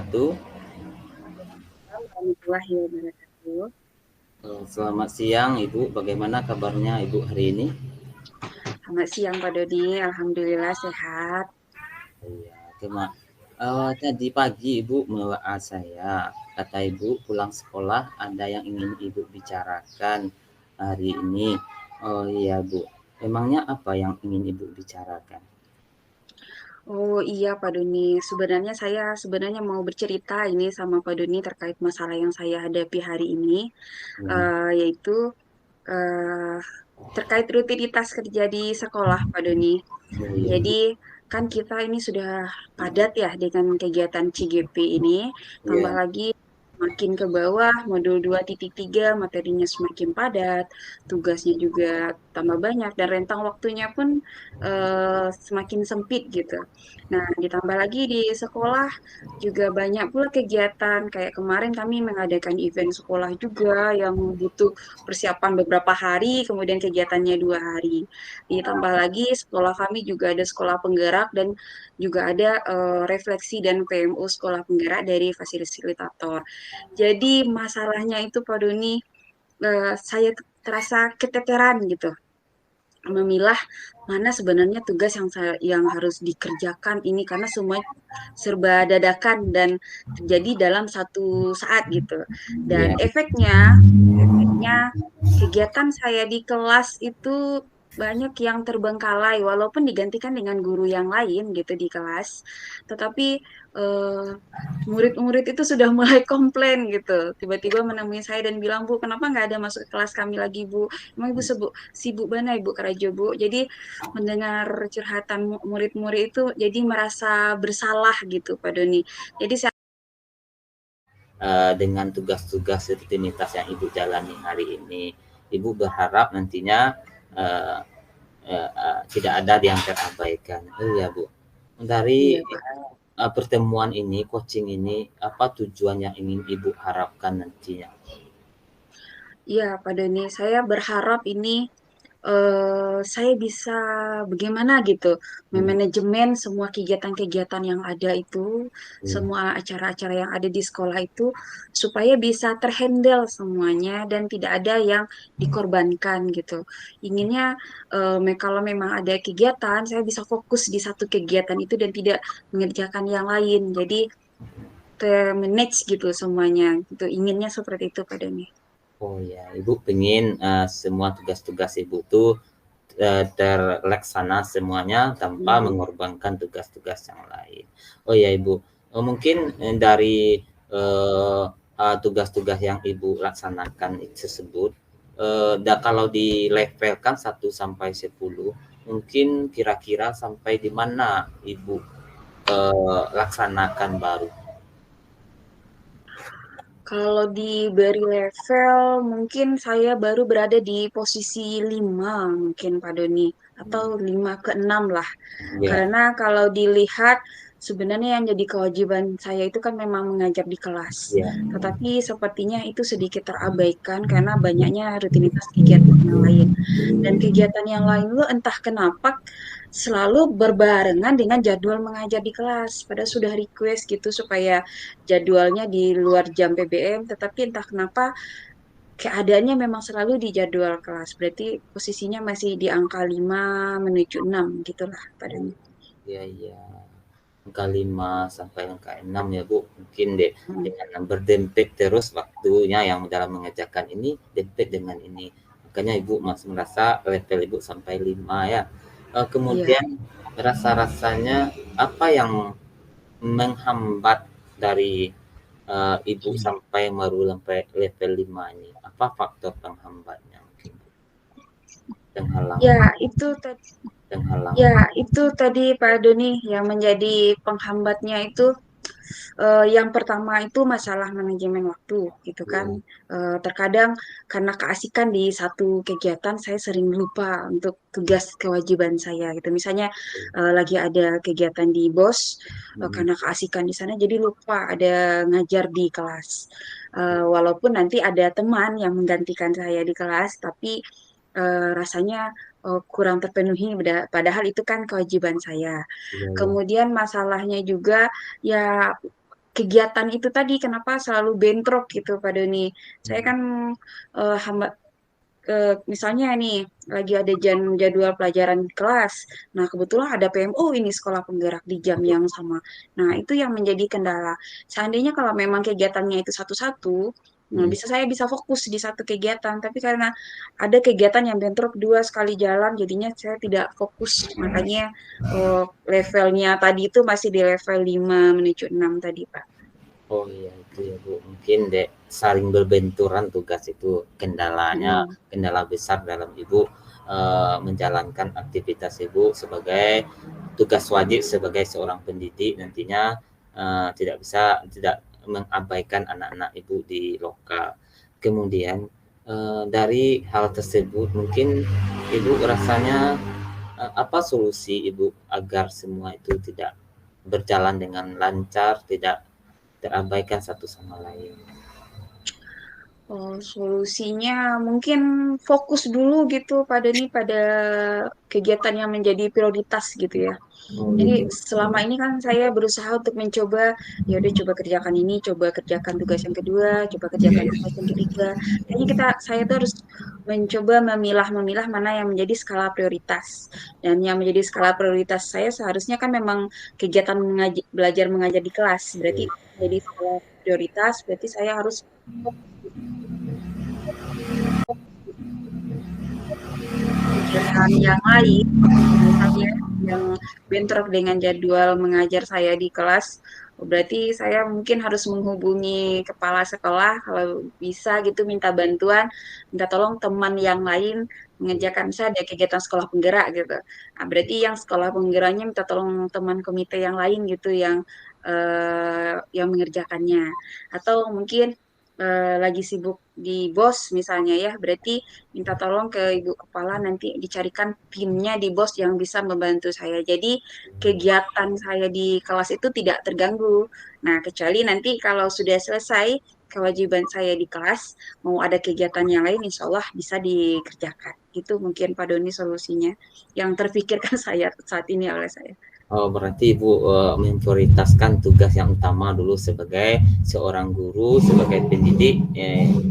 wabarakatuh. Warahmatullahi wabarakatuh. Selamat siang Ibu, bagaimana kabarnya Ibu hari ini? Selamat siang Pak Dodi, Alhamdulillah sehat. Iya, tadi pagi Ibu me-WA saya, kata Ibu pulang sekolah ada yang ingin Ibu bicarakan hari ini. Oh iya Bu, emangnya apa yang ingin Ibu bicarakan? Oh iya Pak Doni, saya sebenarnya mau bercerita ini sama Pak Doni terkait masalah yang saya hadapi hari ini, Hmm, yaitu eh, terkait rutinitas kerja di sekolah Pak Doni. oh iya Ibu, Jadi kan kita ini sudah padat ya dengan kegiatan CGP ini, tambah iya, lagi makin ke bawah modul 2.3 materinya semakin padat, tugasnya juga tambah banyak dan rentang waktunya pun semakin sempit gitu. Nah, ditambah lagi di sekolah juga banyak pula kegiatan kayak kemarin kami mengadakan event sekolah juga yang butuh persiapan beberapa hari, kemudian kegiatannya 2 hari. Ditambah lagi sekolah kami juga ada sekolah penggerak dan juga ada refleksi dan PMO sekolah penggerak dari fasilitator. Jadi masalahnya itu Pak Doni, saya terasa keteteran gitu memilah mana sebenarnya tugas yang harus dikerjakan ini karena semua serba dadakan dan terjadi dalam satu saat gitu. Dan iya, efeknya kegiatan saya di kelas itu banyak yang terbengkalai walaupun digantikan dengan guru yang lain gitu di kelas. Tetapi eh, murid-murid itu sudah mulai komplain gitu. Tiba-tiba menemui saya dan bilang, Bu, kenapa nggak ada masuk ke kelas kami lagi, Bu? Emang Ibu sibuk mana Ibu kerja, Bu? Jadi mendengar curhatan murid-murid itu jadi merasa bersalah gitu, Pak Doni. Jadi saya dengan tugas-tugas rutinitas yang Ibu jalani hari ini, Ibu berharap nantinya eh, tidak ada yang terabaikan. Oh iya Bu, dari iya, Pak. pertemuan ini, coaching ini, apa tujuan yang ingin Ibu harapkan nantinya? Iya, Pak Doni, saya berharap ini saya bisa bagaimana gitu Hmm, memanajemen semua kegiatan-kegiatan yang ada itu, iya, semua acara-acara yang ada di sekolah itu supaya bisa terhandle semuanya dan tidak ada yang dikorbankan gitu. Inginnya kalau memang ada kegiatan, saya bisa fokus di satu kegiatan itu dan tidak mengerjakan yang lain. Jadi manage gitu semuanya. Gitu. Inginnya seperti itu Pak Doni. oh ya, Ibu pengen semua tugas-tugas Ibu tuh terlaksana semuanya tanpa Hmm. mengorbankan tugas-tugas yang lain. Oh ya Ibu, mungkin dari eh, tugas-tugas yang Ibu laksanakan tersebut, kalau dilevelkan 1 sampai 10, mungkin kira-kira sampai di mana Ibu laksanakan baru? Kalau diberi level, mungkin saya baru berada di posisi 5 mungkin Pak Doni. Atau 5 ke 6 lah. Ya, Karena kalau dilihat sebenarnya yang jadi kewajiban saya itu kan memang mengajar di kelas. ya, Tetapi sepertinya itu sedikit terabaikan karena banyaknya rutinitas kegiatan yang lain. Dan kegiatan yang lain itu entah kenapa selalu berbarengan dengan jadwal mengajar di kelas. Padahal sudah request gitu supaya jadwalnya di luar jam PBM, tetapi entah kenapa keadaannya memang selalu di jadwal kelas. Berarti posisinya masih di angka 5 menuju 6 gitulah padanya. ya, ya. Angka 5 sampai angka 6 ya Bu, mungkin deh Hmm. dengan berdempet terus waktunya yang dalam mengerjakan ini dempet dengan ini, makanya Ibu masih merasa level Ibu sampai 5 ya. Iya. Kemudian rasa-rasanya apa yang menghambat dari Ibu sampai sampai level 5 ini, apa faktor penghambatnya mungkin, penghalang Ya, itu tadi penghalang? ya itu tadi Pak Doni yang menjadi penghambatnya itu yang pertama itu masalah manajemen waktu gitu kan. Ya, Terkadang karena keasikan di satu kegiatan saya sering lupa untuk tugas kewajiban saya gitu. Misalnya lagi ada kegiatan di BOS, mhm, karena keasikan di sana jadi lupa ada ngajar di kelas. Walaupun nanti ada teman yang menggantikan saya di kelas, tapi rasanya kurang terpenuhi padahal itu kan kewajiban saya. iya, iya, Kemudian masalahnya juga ya kegiatan itu tadi kenapa selalu bentrok gitu Pak Doni. Saya Hmm. kan hamba misalnya nih lagi ada jadwal pelajaran di kelas. Nah, kebetulan ada PMO ini sekolah penggerak di jam yang sama. Nah, itu yang menjadi kendala. Seandainya kalau memang kegiatannya itu satu-satu, nah Hmm. saya bisa fokus di satu kegiatan. Tapi karena ada kegiatan yang bentrok dua sekali jalan, jadinya saya tidak fokus. Makanya levelnya tadi itu masih di level 5 menuju 6 tadi, Pak. Oh iya itu ya Bu, mungkin dek saling berbenturan tugas itu kendalanya, Mm-mm. kendala besar dalam Ibu menjalankan aktivitas Ibu sebagai tugas wajib sebagai seorang pendidik nantinya tidak mengabaikan anak-anak Ibu di lokal. Kemudian dari hal tersebut mungkin Ibu rasanya apa solusi Ibu agar semua itu tidak berjalan dengan lancar, tidak terabaikan satu sama lain. Oh, solusinya mungkin fokus dulu gitu pada nih pada kegiatan yang menjadi prioritas gitu ya. Oh Jadi gitu. selama ini kan saya berusaha untuk mencoba, ya udah coba kerjakan ini, coba kerjakan tugas yang kedua, coba kerjakan tugas yang ketiga. Kayaknya saya tuh harus mencoba memilah-memilah mana yang menjadi skala prioritas. Dan yang menjadi skala prioritas saya seharusnya kan memang kegiatan belajar mengajar di kelas. Berarti jadi skala prioritas, berarti saya harus kegiatan yang lain, misalnya yang bentrok dengan jadwal mengajar saya di kelas, berarti saya mungkin harus menghubungi kepala sekolah kalau bisa gitu minta bantuan, minta tolong teman yang lain mengerjakan saya ada kegiatan sekolah penggerak gitu. Nah, berarti yang sekolah penggeraknya minta tolong teman komite yang lain gitu yang mengerjakannya. Atau mungkin lagi sibuk di BOS misalnya ya, berarti minta tolong ke ibu kepala nanti dicarikan timnya di BOS yang bisa membantu saya. Jadi kegiatan saya di kelas itu tidak terganggu. Nah, kecuali nanti kalau sudah selesai kewajiban saya di kelas, mau ada kegiatan yang lain, insya Allah bisa dikerjakan. Itu mungkin Pak Doni solusinya yang terpikirkan saya saat ini oleh saya. Oh berarti Ibu memprioritaskan tugas yang utama dulu sebagai seorang guru, sebagai pendidik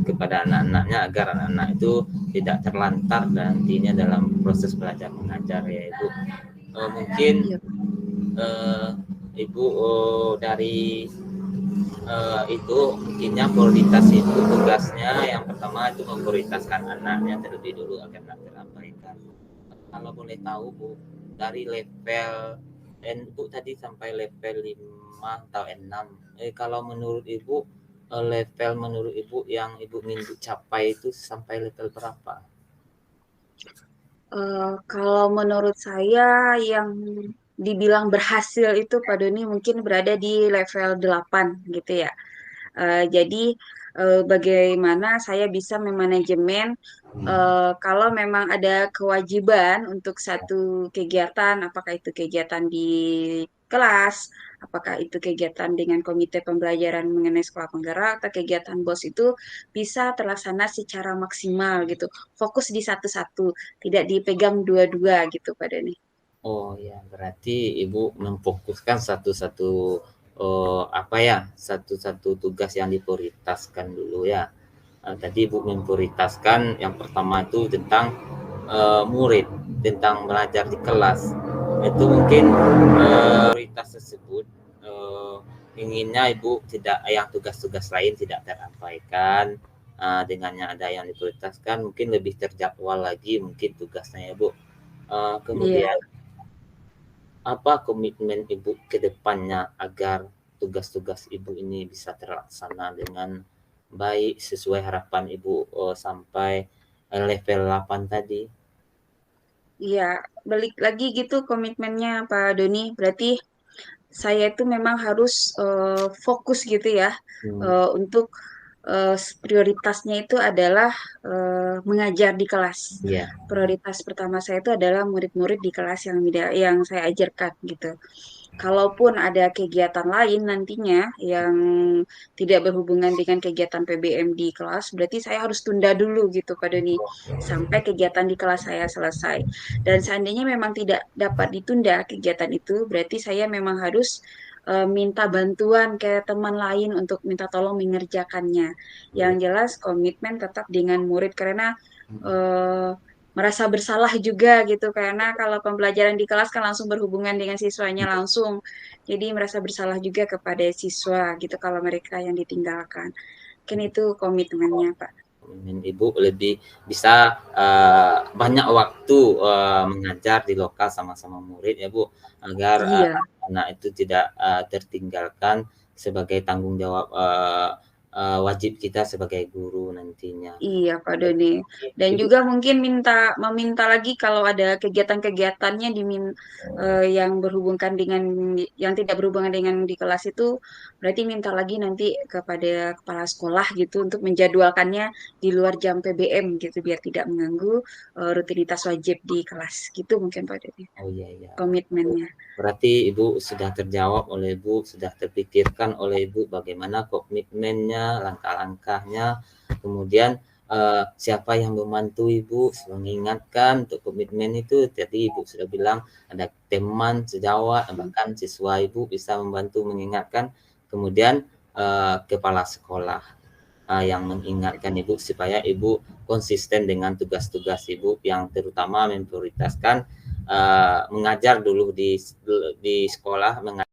kepada anak-anaknya agar anak-anak itu tidak terlantar nantinya dalam proses belajar mengajar ya Ibu. Mungkin Iya. eh, Ibu dari itu mungkinnya prioritas itu tugasnya yang pertama itu memprioritaskan anaknya terlebih dulu agar tidak terabaikan. Kalau boleh tahu Bu, dari level Bu tadi sampai level 5 atau 6. Kalau menurut Ibu level menurut Ibu yang Ibu ingin capai itu sampai level berapa? Kalau menurut saya yang dibilang berhasil itu Pak Doni mungkin berada di level 8 gitu ya. Jadi bagaimana saya bisa memanajemen kalau memang ada kewajiban untuk satu kegiatan, apakah itu kegiatan di kelas, apakah itu kegiatan dengan komite pembelajaran mengenai sekolah penggerak atau kegiatan BOS itu bisa terlaksana secara maksimal gitu. Fokus di satu-satu, tidak dipegang dua-dua gitu Pak Dani. Oh ya, berarti Ibu memfokuskan satu-satu apa ya, satu-satu tugas yang diprioritaskan dulu ya. Tadi Ibu memprioritaskan yang pertama itu tentang murid, tentang belajar di kelas. Itu mungkin prioritas tersebut inginnya Ibu tidak yang tugas-tugas lain tidak terabaikan. Dengannya ada yang diprioritaskan mungkin lebih terjadwal lagi mungkin tugasnya ya Bu. Iya. Kemudian apa komitmen Ibu ke depannya agar tugas-tugas Ibu ini bisa terlaksana dengan baik sesuai harapan Ibu sampai level 8 tadi? Iya, balik lagi gitu komitmennya Pak Doni. Berarti saya itu memang harus fokus gitu ya Hmm, untuk prioritasnya itu adalah mengajar di kelas. iya. Prioritas pertama saya itu adalah murid-murid di kelas yang saya ajarkan gitu. Kalaupun ada kegiatan lain nantinya yang tidak berhubungan dengan kegiatan PBM di kelas, berarti saya harus tunda dulu gitu Pak Doni sampai kegiatan di kelas saya selesai. Dan seandainya memang tidak dapat ditunda kegiatan itu, berarti saya memang harus minta bantuan ke teman lain untuk minta tolong mengerjakannya. Yang Iya. jelas komitmen tetap dengan murid karena Mhm. eh, merasa bersalah juga gitu karena kalau pembelajaran di kelas kan langsung berhubungan dengan siswanya langsung. Jadi merasa bersalah juga kepada siswa gitu kalau mereka yang ditinggalkan. Mungkin itu komitmennya, Pak. Ibu lebih bisa, banyak waktu, mengajar di lokal sama-sama murid ya, Bu, agar, Iya. anak itu tidak, tertinggalkan sebagai tanggung jawab, wajib kita sebagai guru nantinya. Iya, Pak Doni. Dan Ibu juga mungkin meminta lagi kalau ada kegiatan-kegiatannya yang berhubungkan dengan yang tidak berhubungan dengan di kelas itu, berarti minta lagi nanti kepada kepala sekolah gitu untuk menjadwalkannya di luar jam PBM gitu biar tidak mengganggu rutinitas wajib di kelas. Gitu mungkin Pak Doni. oh, iya iya. Komitmennya. Berarti Ibu sudah terjawab oleh Ibu, sudah terpikirkan oleh Ibu bagaimana komitmennya, langkah-langkahnya, kemudian, siapa yang membantu Ibu mengingatkan untuk komitmen itu, tadi Ibu sudah bilang ada teman sejawat, bahkan siswa Ibu bisa membantu mengingatkan, kemudian, kepala sekolah, yang mengingatkan Ibu supaya Ibu konsisten dengan tugas-tugas Ibu yang terutama memprioritaskan mengajar dulu di sekolah, mengajar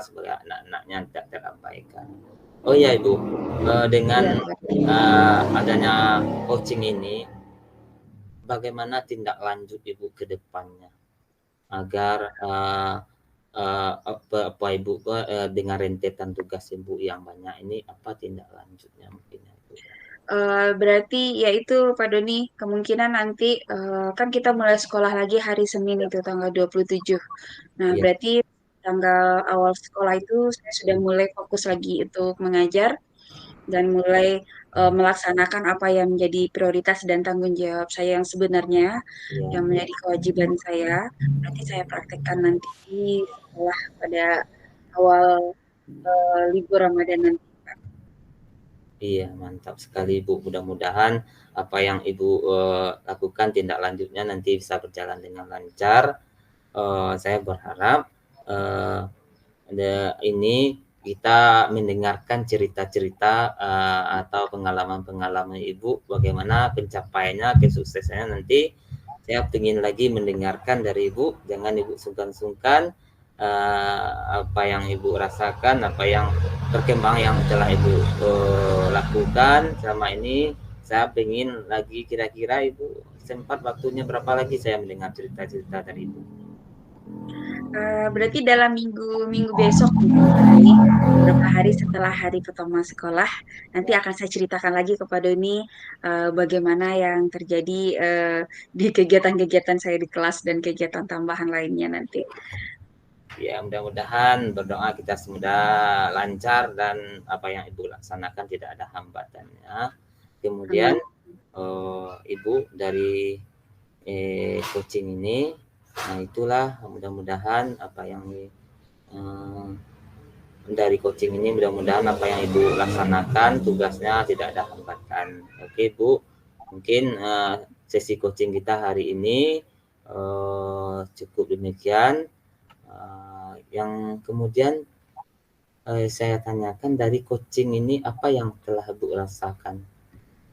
sebagai anak-anaknya tidak terabaikan. Oh iya Ibu, dengan Iya, Pak. adanya coaching ini, bagaimana tindak lanjut Ibu ke depannya agar apa Ibu dengan rentetan tugas Ibu yang banyak ini, apa tindak lanjutnya mungkin ya Ibu? Berarti ya itu Pak Doni, kemungkinan nanti kan kita mulai sekolah lagi hari Senin itu tanggal 27. Nah, Iya, berarti tanggal awal sekolah itu saya sudah mulai fokus lagi untuk mengajar dan mulai melaksanakan apa yang menjadi prioritas dan tanggung jawab saya yang sebenarnya, iya. yang menjadi kewajiban saya. Nanti saya praktekkan nanti di sekolah pada awal libur Ramadan nanti. Iya, mantap sekali Ibu. Mudah-mudahan apa yang Ibu, lakukan tindak lanjutnya nanti bisa berjalan dengan lancar. Saya berharap, ini kita mendengarkan cerita-cerita, atau pengalaman-pengalaman Ibu, bagaimana pencapaiannya, kesuksesannya nanti. Saya ingin lagi mendengarkan dari Ibu, jangan Ibu sungkan-sungkan, apa yang Ibu rasakan, apa yang perkembangan yang telah Ibu, lakukan selama ini. Saya ingin lagi kira-kira Ibu sempat waktunya berapa lagi saya mendengar cerita-cerita dari Ibu? Berarti dalam minggu besok gitu, Pak Doni, beberapa hari setelah hari pertama sekolah, nanti akan saya ceritakan lagi kepada Doni bagaimana yang terjadi di kegiatan-kegiatan saya di kelas dan kegiatan tambahan lainnya nanti. Ya, mudah-mudahan berdoa kita semoga lancar dan apa yang Ibu laksanakan tidak ada hambatannya. Kemudian, Amin. Ibu dari, coaching ini, nah itulah mudah-mudahan apa yang, eee, dari coaching ini mudah-mudahan apa yang Ibu laksanakan tugasnya tidak ada hambatan. Oke, Bu, mungkin, sesi coaching kita hari ini, cukup demikian. Yang kemudian saya tanyakan dari coaching ini apa yang telah Bu rasakan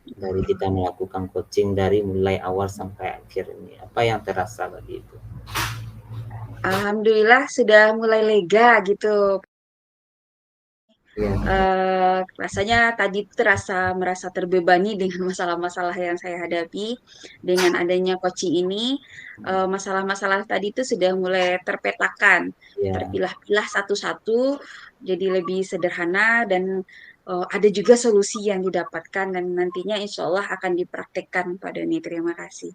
dari kita melakukan coaching dari mulai awal sampai akhir ini? Apa yang terasa bagi Ibu? Alhamdulillah sudah mulai lega gitu. Iya, Rasanya tadi tuh merasa terbebani dengan masalah-masalah yang saya hadapi. Dengan adanya coaching ini, masalah-masalah tadi itu sudah mulai terpetakan, iya, terpilah-pilah satu-satu, jadi lebih sederhana dan ada juga solusi yang didapatkan dan nantinya insya Allah akan dipraktekkan Pak Doni. Terima kasih.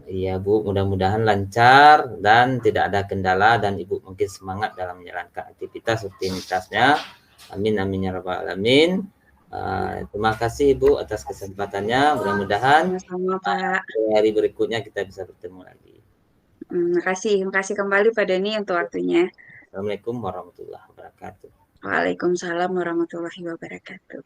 iya Bu, mudah-mudahan lancar dan tidak ada kendala dan Ibu mungkin semangat dalam menjalankan aktivitas rutinitasnya. Amin amin ya rabbal alamin. Terima kasih Ibu atas kesempatannya. Mudah-mudahan Sama-sama Pak. hari berikutnya kita bisa bertemu lagi. Makasih kembali Pak Doni untuk waktunya. Assalamualaikum warahmatullahi wabarakatuh. Waalaikumsalam warahmatullahi wabarakatuh.